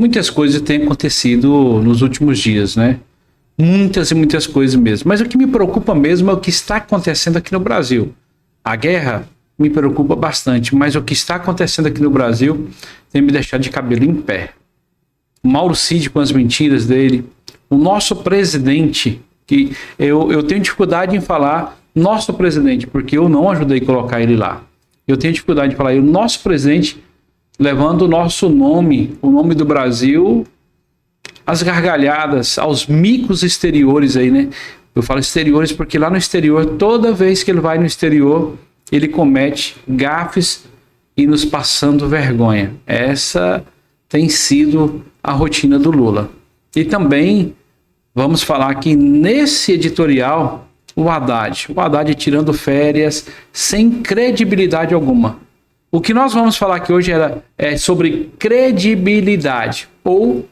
muitas coisas têm acontecido nos últimos dias, né? Muitas e muitas coisas mesmo. Mas o que me preocupa mesmo é o que está acontecendo aqui no Brasil. A guerra me preocupa bastante, mas o que está acontecendo aqui no Brasil tem me deixado de cabelo em pé. O Mauro Cid com as mentiras dele, o nosso presidente, que eu tenho dificuldade em falar nosso presidente, porque eu não ajudei a colocar ele lá. Eu tenho dificuldade de falar o nosso presidente levando o nosso nome, o nome do Brasil, às gargalhadas, aos micos exteriores aí, né? Eu falo exteriores porque lá no exterior, toda vez que ele vai no exterior, ele comete gafes e nos passando vergonha. Essa tem sido a rotina do Lula. E também vamos falar que nesse editorial, o Haddad tirando férias sem credibilidade alguma. O que nós vamos falar aqui hoje é sobre credibilidade ou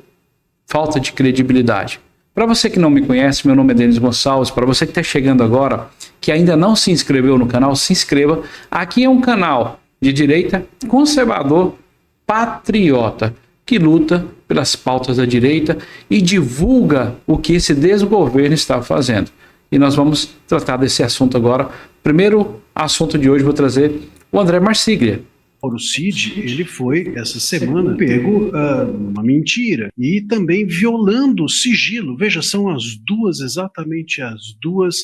falta de credibilidade. Para você que não me conhece, meu nome é Denis Gonçalves. Para você que está chegando agora, que ainda não se inscreveu no canal, se inscreva. Aqui é um canal de direita, conservador, patriota, que luta pelas pautas da direita e divulga o que esse desgoverno está fazendo. E nós vamos tratar desse assunto agora. Primeiro assunto de hoje, vou trazer o André Marsiglia. Mauro Cid, ele foi, essa semana, pego uma mentira e também violando o sigilo. Veja, são exatamente as duas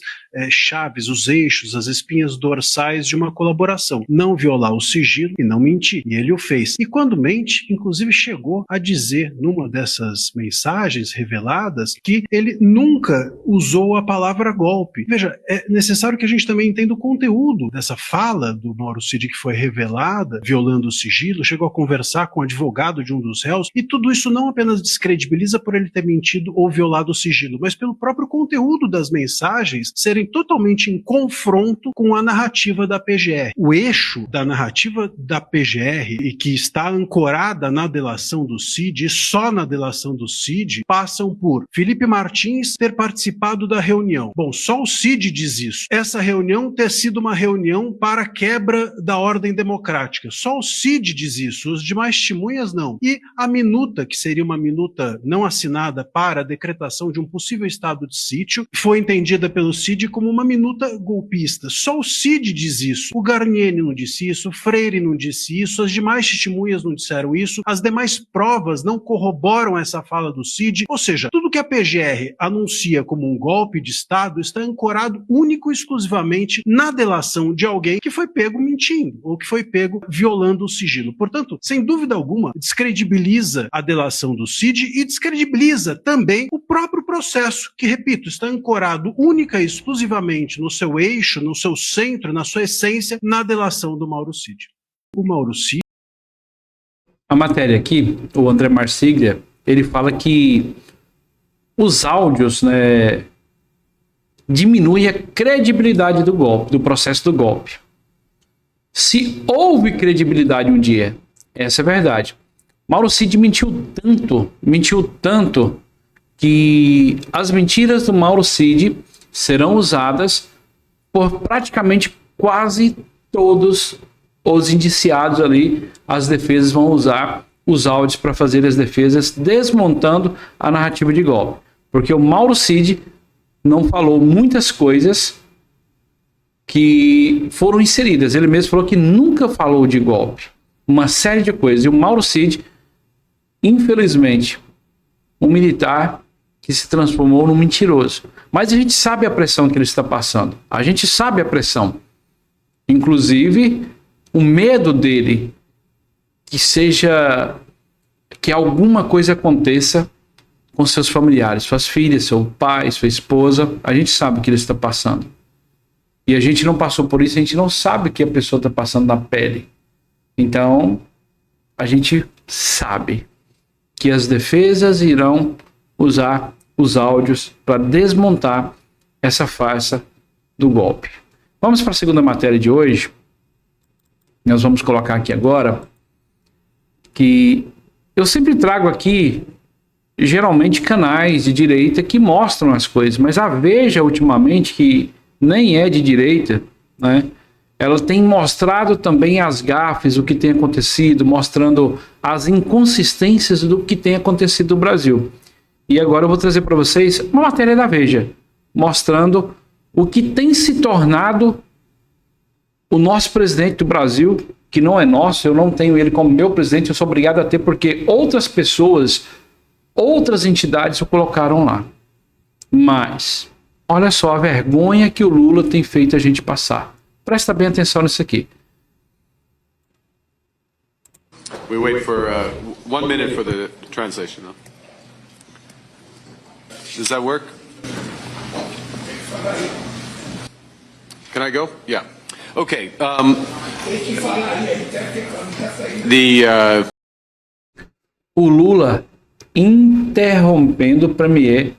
chaves, os eixos, as espinhas dorsais de uma colaboração. Não violar o sigilo e não mentir. E ele o fez. E quando mente, inclusive chegou a dizer, numa dessas mensagens reveladas, que ele nunca usou a palavra golpe. Veja, é necessário que a gente também entenda o conteúdo dessa fala do Mauro Cid que foi revelada, violando o sigilo, chegou a conversar com o advogado de um dos réus, e tudo isso não apenas descredibiliza por ele ter mentido ou violado o sigilo, mas pelo próprio conteúdo das mensagens serem totalmente em confronto com a narrativa da PGR. O eixo da narrativa da PGR, e que está ancorada na delação do Cid, e só na delação do Cid, passam por Felipe Martins ter participado da reunião. Bom, só o Cid diz isso. Essa reunião ter sido uma reunião para a quebra da ordem democrática. Só o Cid diz isso, os demais testemunhas não. E a minuta, que seria uma minuta não assinada para a decretação de um possível estado de sítio, foi entendida pelo Cid como uma minuta golpista. Só o Cid diz isso. O Garnier não disse isso, o Freire não disse isso, as demais testemunhas não disseram isso, as demais provas não corroboram essa fala do Cid. Ou seja, tudo que a PGR anuncia como um golpe de Estado está ancorado único e exclusivamente na delação de alguém que foi pego mentindo, ou que foi pego violando o sigilo. Portanto, sem dúvida alguma, descredibiliza a delação do Cid e descredibiliza também o próprio processo, que, repito, está ancorado única e exclusivamente no seu eixo, no seu centro, na sua essência, na delação do Mauro Cid. O Mauro Cid... A matéria aqui, o André Marsiglia, ele fala que os áudios, né, diminuem a credibilidade do golpe, do processo do golpe. Se houve credibilidade um dia, essa é a verdade. Mauro Cid mentiu tanto que as mentiras do Mauro Cid serão usadas por praticamente quase todos os indiciados ali. As defesas vão usar os áudios para fazer as defesas, desmontando a narrativa de golpe. Porque o Mauro Cid não falou muitas coisas que foram inseridas. Ele mesmo falou que nunca falou de golpe. Uma série de coisas. E o Mauro Cid, infelizmente, um militar que se transformou num mentiroso. Mas a gente sabe a pressão que ele está passando. A gente sabe a pressão. Inclusive, o medo dele que alguma coisa aconteça com seus familiares, suas filhas, seu pai, sua esposa. A gente sabe o que ele está passando. E a gente não passou por isso, a gente não sabe o que a pessoa está passando na pele. Então, a gente sabe que as defesas irão usar os áudios para desmontar essa farsa do golpe. Vamos para a segunda matéria de hoje. Nós vamos colocar aqui agora que eu sempre trago aqui, geralmente, canais de direita que mostram as coisas, mas a Veja, ultimamente, que nem é de direita, né? ela tem mostrado também as gafes, o que tem acontecido, mostrando as inconsistências do que tem acontecido no Brasil. E agora eu vou trazer para vocês uma matéria da Veja, mostrando o que tem se tornado o nosso presidente do Brasil, que não é nosso, eu não tenho ele como meu presidente, eu sou obrigado a ter porque outras pessoas, outras entidades o colocaram lá. Mas, olha só a vergonha que o Lula tem feito a gente passar. Presta bem atenção nisso aqui. We wait for 1 minute for the translation. No? Does that work? Can I go? Yeah. Okay. O Lula interrompendo o premier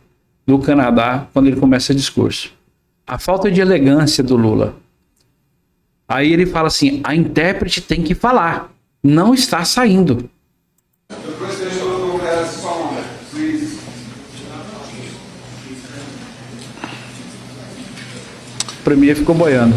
do Canadá quando ele começa o discurso. A falta de elegância do Lula. Aí ele fala assim, a intérprete tem que falar. Não está saindo. O premier ficou boiando.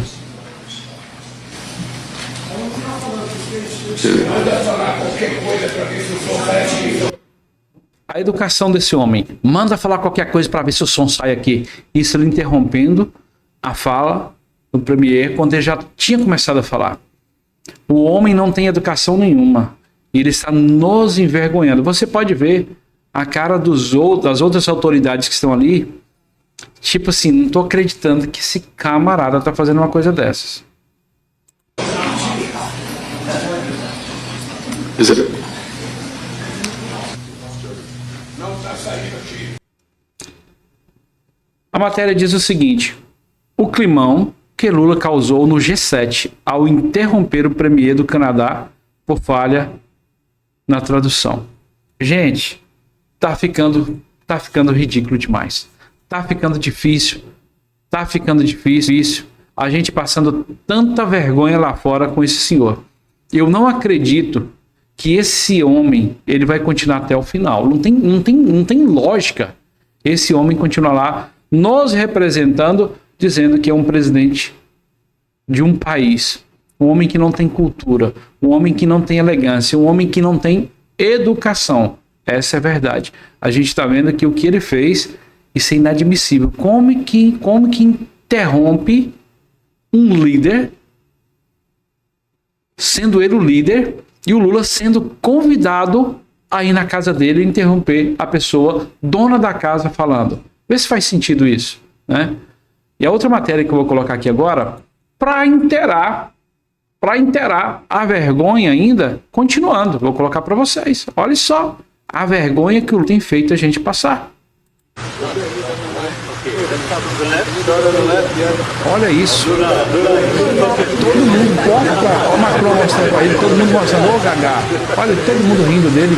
A educação desse homem. Manda falar qualquer coisa para ver se o som sai aqui. Isso ele interrompendo a fala do premier quando ele já tinha começado a falar. O homem não tem educação nenhuma. Ele está nos envergonhando. Você pode ver a cara das outras autoridades que estão ali. Tipo assim, não estou acreditando que esse camarada está fazendo uma coisa dessas. A matéria diz o seguinte: o climão que Lula causou no G7 ao interromper o premier do Canadá por falha na tradução. Gente, tá ficando ridículo demais. Tá ficando difícil. A gente passando tanta vergonha lá fora com esse senhor. Eu não acredito que esse homem ele vai continuar até o final. Não tem lógica esse homem continuar lá nos representando, dizendo que é um presidente de um país, um homem que não tem cultura, um homem que não tem elegância, um homem que não tem educação. Essa é a verdade. A gente está vendo que o que ele fez, isso é inadmissível. Como que interrompe um líder, sendo ele o líder, e o Lula sendo convidado a ir na casa dele e interromper a pessoa, dona da casa, falando. Vê se faz sentido isso, né? E a outra matéria que eu vou colocar aqui agora, para inteirar a vergonha ainda, continuando, vou colocar para vocês. Olha só a vergonha que o Lula tem feito a gente passar. Olha isso. Todo mundo porta. O Macron mostrando para ele, todo mundo mostrando, ô Gagá. Olha, todo mundo rindo dele.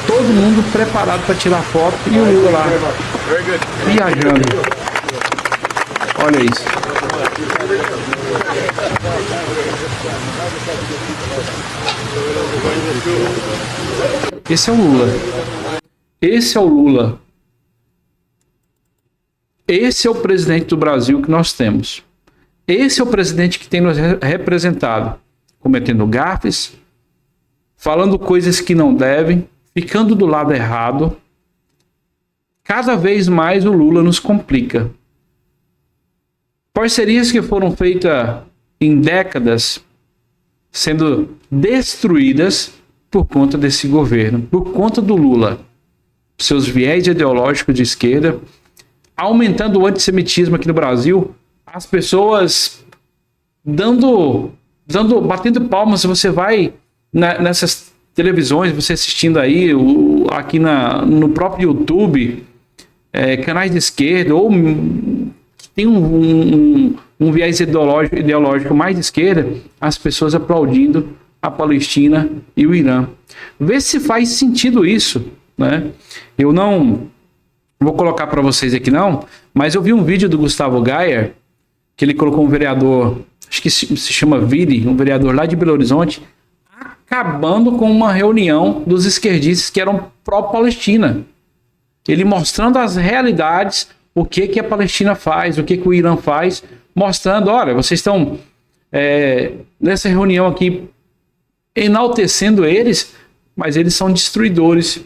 Todo mundo preparado para tirar foto e o Lula lá viajando. Olha isso. Esse é o Lula. Esse é o Lula. Esse é o presidente do Brasil que nós temos. Esse é o presidente que tem nos representado, cometendo gafes, falando coisas que não devem, ficando do lado errado. Cada vez mais o Lula nos complica. Parcerias que foram feitas em décadas sendo destruídas por conta desse governo, por conta do Lula. Seus viés ideológicos de esquerda, aumentando o antissemitismo aqui no Brasil, as pessoas batendo palmas. Você vai nessas televisões, você assistindo aí, aqui no próprio YouTube, canais de esquerda, ou tem um viés ideológico mais de esquerda, as pessoas aplaudindo a Palestina e o Irã. Vê se faz sentido isso, né? Eu não vou colocar para vocês aqui não, mas eu vi um vídeo do Gustavo Gayer, que ele colocou um vereador, acho que se chama Vire, um vereador lá de Belo Horizonte, acabando com uma reunião dos esquerdistas que eram pró-Palestina. Ele mostrando as realidades, o que a Palestina faz, o que o Irã faz, mostrando, olha, vocês estão nessa reunião aqui enaltecendo eles, mas eles são destruidores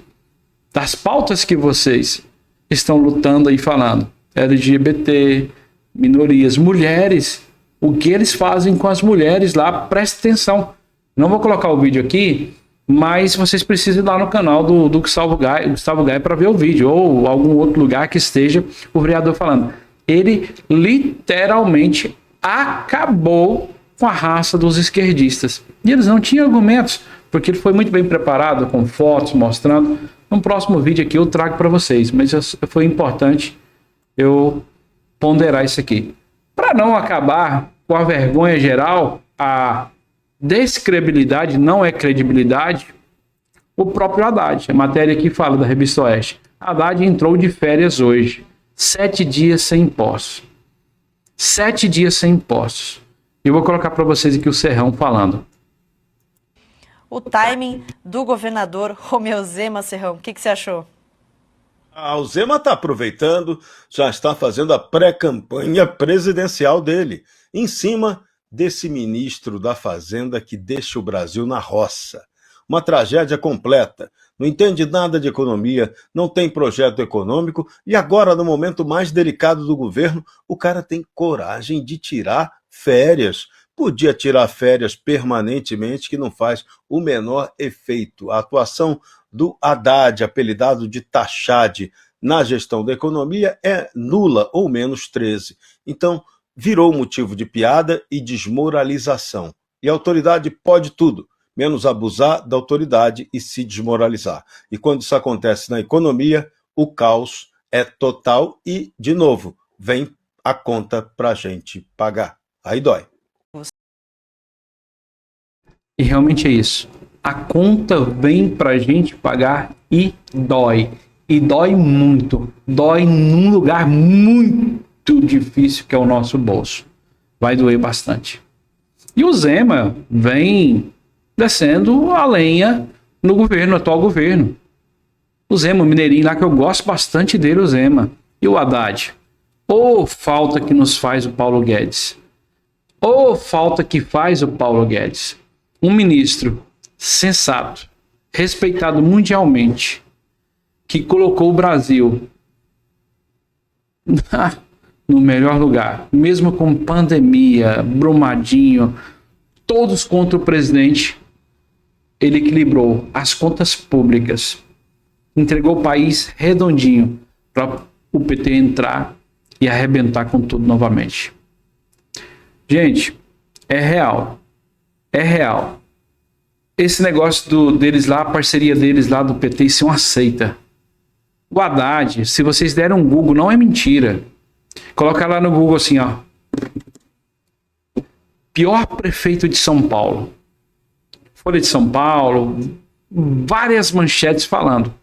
das pautas que vocês estão lutando e falando. LGBT, minorias, mulheres, o que eles fazem com as mulheres lá, preste atenção. Não vou colocar o vídeo aqui, mas vocês precisam ir lá no canal do Gustavo Gaia para ver o vídeo, ou algum outro lugar que esteja o vereador falando. Ele literalmente acabou com a raça dos esquerdistas. E eles não tinham argumentos, porque ele foi muito bem preparado, com fotos mostrando. No próximo vídeo aqui eu trago para vocês, mas foi importante eu ponderar isso aqui. Para não acabar com a vergonha geral, a descredibilidade não é credibilidade, o próprio Haddad, a matéria aqui fala da Revista Oeste. Haddad entrou de férias hoje, 7 dias sem impostos. 7 dias sem impostos. Eu vou colocar para vocês aqui o Serrão falando. O timing do governador Romeu Zema, Serrão, o que você achou? O Zema está aproveitando, já está fazendo a pré-campanha presidencial dele, em cima desse ministro da Fazenda que deixa o Brasil na roça. Uma tragédia completa, não entende nada de economia, não tem projeto econômico e agora, no momento mais delicado do governo, o cara tem coragem de tirar férias. Podia tirar férias permanentemente, que não faz o menor efeito. A atuação do Haddad, apelidado de Tachad, na gestão da economia é nula, ou menos 13. Então, virou motivo de piada e desmoralização. E a autoridade pode tudo, menos abusar da autoridade e se desmoralizar. E quando isso acontece na economia, o caos é total e, de novo, vem a conta para a gente pagar. Aí dói. E realmente é isso. A conta vem pra gente pagar e dói. E dói muito. Dói num lugar muito difícil que é o nosso bolso. Vai doer bastante. E o Zema vem descendo a lenha no governo, atual governo. O Zema, o mineirinho lá, que eu gosto bastante dele, o Zema. E o Haddad. Ô falta que nos faz o Paulo Guedes. Ô falta que faz o Paulo Guedes. Um ministro sensato, respeitado mundialmente, que colocou o Brasil no melhor lugar, mesmo com pandemia, Brumadinho, todos contra o presidente, ele equilibrou as contas públicas, entregou o país redondinho para o PT entrar e arrebentar com tudo novamente. Gente, é real. É real. Esse negócio deles lá, a parceria deles lá do PT, isso é uma seita. O Haddad, se vocês deram um Google, não é mentira. Coloca lá no Google assim, ó. Pior prefeito de São Paulo. Folha de São Paulo, várias manchetes falando.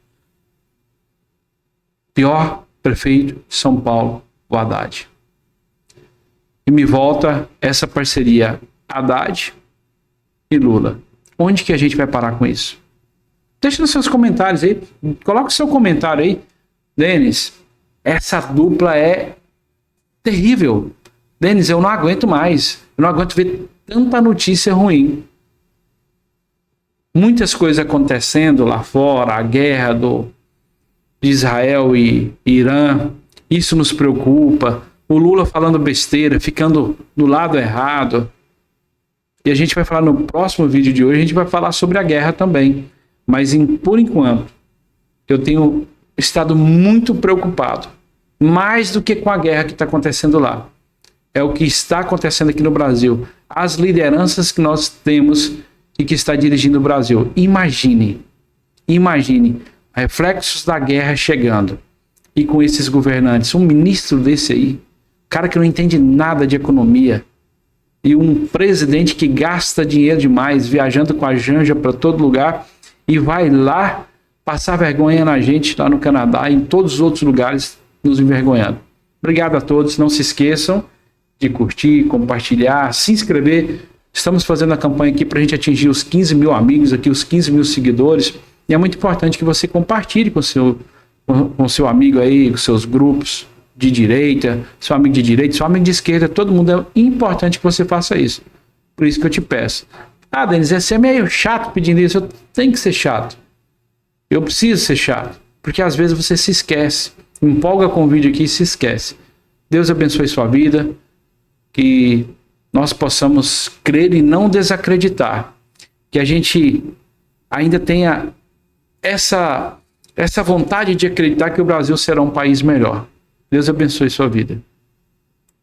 Pior prefeito de São Paulo, o Haddad. E me volta essa parceria Haddad e Lula. Onde que a gente vai parar com isso? Deixa nos seus comentários aí. Coloca o seu comentário aí. Denis, essa dupla é terrível. Denis, eu não aguento mais. Eu não aguento ver tanta notícia ruim. Muitas coisas acontecendo lá fora. A guerra de Israel e Irã. Isso nos preocupa. O Lula falando besteira, ficando do lado errado. E a gente vai falar no próximo vídeo de hoje, a gente vai falar sobre a guerra também. Mas por enquanto, eu tenho estado muito preocupado. Mais do que com a guerra que está acontecendo lá. É o que está acontecendo aqui no Brasil. As lideranças que nós temos e que está dirigindo o Brasil. Imagine reflexos da guerra chegando. E com esses governantes, um ministro desse aí, cara que não entende nada de economia, e um presidente que gasta dinheiro demais, viajando com a Janja para todo lugar, e vai lá passar vergonha na gente lá no Canadá e em todos os outros lugares, nos envergonhando. Obrigado a todos, não se esqueçam de curtir, compartilhar, se inscrever. Estamos fazendo a campanha aqui para a gente atingir os 15 mil amigos aqui, os 15 mil seguidores, e é muito importante que você compartilhe com seu amigo aí, com seus grupos, de direita, seu amigo de direita, seu amigo de esquerda, todo mundo é importante que você faça isso. Por isso que eu te peço. Ah, Denis, você é meio chato pedindo isso. Eu tenho que ser chato. Eu preciso ser chato. Porque às vezes você se esquece. Empolga com o vídeo aqui e se esquece. Deus abençoe sua vida. Que nós possamos crer e não desacreditar. Que a gente ainda tenha essa vontade de acreditar que o Brasil será um país melhor. Deus abençoe sua vida.